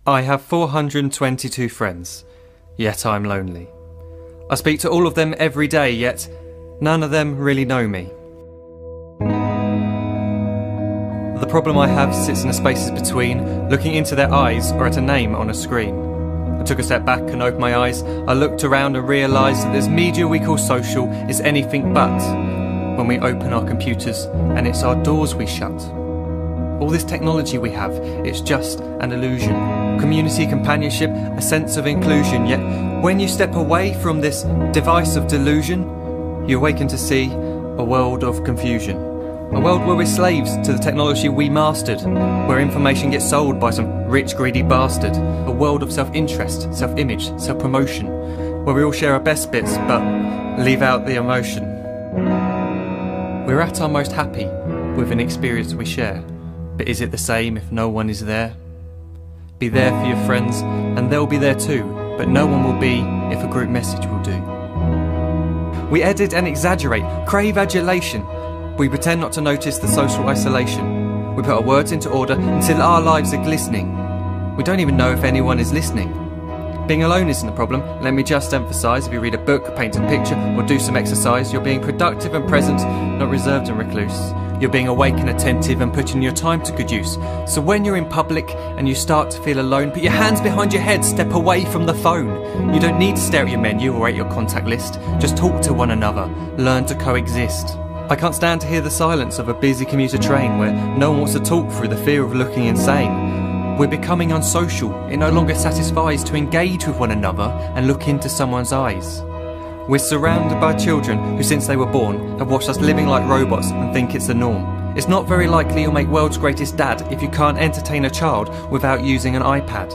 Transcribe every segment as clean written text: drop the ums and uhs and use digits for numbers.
I have 422 friends, yet I'm lonely. I speak to all of them every day, yet none of them really know me. The problem I have sits in the spaces between looking into their eyes or at a name on a screen. I took a step back and opened my eyes. I looked around and realised that this media we call social is anything but when we open our computers and it's our doors we shut. All this technology we have, it's just an illusion. Community, companionship, a sense of inclusion. Yet when you step away from this device of delusion, you awaken to see a world of confusion. A world where we're slaves to the technology we mastered, where information gets sold by some rich, greedy bastard. A world of self-interest, self-image, self-promotion, where we all share our best bits but leave out the emotion. We're at our most happy with an experience we share. But is it the same if no one is there? Be there for your friends, and they'll be there too, but no one will be if a group message will do. We edit and exaggerate, crave adulation. We pretend not to notice the social isolation. We put our words into order until our lives are glistening. We don't even know if anyone is listening. Being alone isn't the problem. Let me just emphasise, if you read a book, paint a picture, or do some exercise, you're being productive and present, not reserved and recluse. You're being awake and attentive and putting your time to good use. So when you're in public and you start to feel alone, put your hands behind your head, step away from the phone. You don't need to stare at your menu or at your contact list. Just talk to one another. Learn to coexist. I can't stand to hear the silence of a busy commuter train where no one wants to talk through the fear of looking insane. We're becoming unsocial. It no longer satisfies to engage with one another and look into someone's eyes. We're surrounded by children who, since they were born, have watched us living like robots and think it's the norm. It's not very likely you'll make world's greatest dad if you can't entertain a child without using an iPad.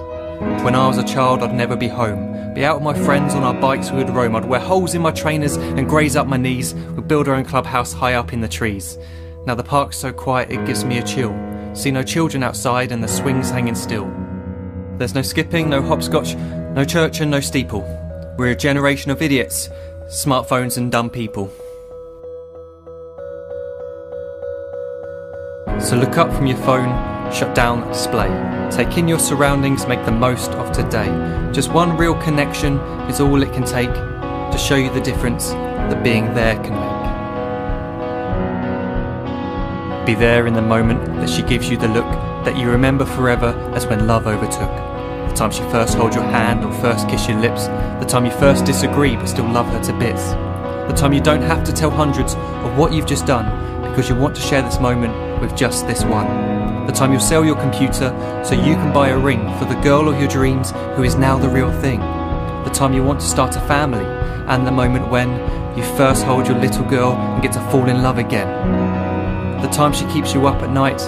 When I was a child, I'd never be home. Be out with my friends on our bikes, we would roam. I'd wear holes in my trainers and graze up my knees. We'd build our own clubhouse high up in the trees. Now the park's so quiet it gives me a chill. See no children outside and the swings hanging still. There's no skipping, no hopscotch, no church and no steeple. We're a generation of idiots, smartphones and dumb people. So look up from your phone, shut down the display. Take in your surroundings, make the most of today. Just one real connection is all it can take to show you the difference that being there can make. Be there in the moment that she gives you the look that you remember forever as when love overtook. The time she first holds your hand or first kiss your lips. The time you first disagree but still love her to bits. The time you don't have to tell hundreds of what you've just done because you want to share this moment with just this one. The time you'll sell your computer so you can buy a ring for the girl of your dreams who is now the real thing. The time you want to start a family, and the moment when you first hold your little girl and get to fall in love again. The time she keeps you up at night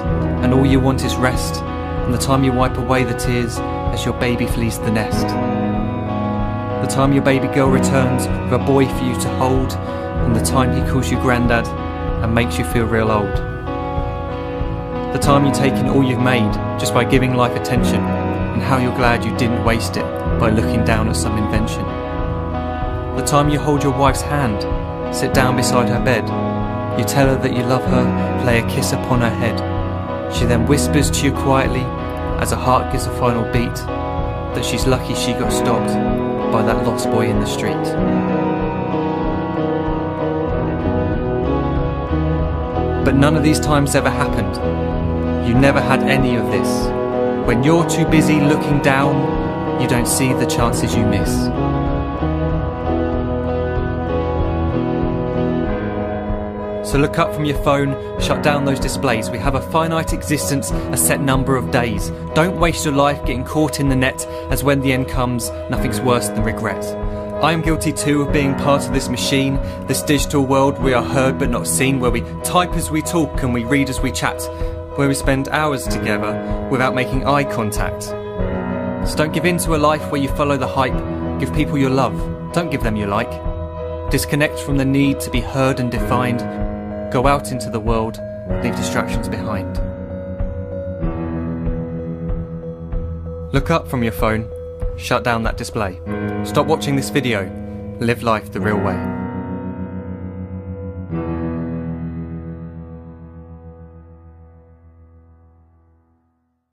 and all you want is rest, and the time you wipe away the tears as your baby flees the nest. The time your baby girl returns with a boy for you to hold, and the time he calls you granddad and makes you feel real old. The time you take in all you've made just by giving life attention, and how you're glad you didn't waste it by looking down at some invention. The time you hold your wife's hand, sit down beside her bed, you tell her that you love her, lay a kiss upon her head. She then whispers to you quietly, as her heart gives a final beat, that she's lucky she got stopped by that lost boy in the street. But none of these times ever happened. You never had any of this. When you're too busy looking down, you don't see the chances you miss. So look up from your phone, shut down those displays. We have a finite existence, a set number of days. Don't waste your life getting caught in the net, as when the end comes, nothing's worse than regret. I am guilty too of being part of this machine, this digital world we are heard but not seen, where we type as we talk and we read as we chat, where we spend hours together without making eye contact. So don't give in to a life where you follow the hype. Give people your love, don't give them your like. Disconnect from the need to be heard and defined. Go out into the world, leave distractions behind. Look up from your phone, shut down that display. Stop watching this video, live life the real way.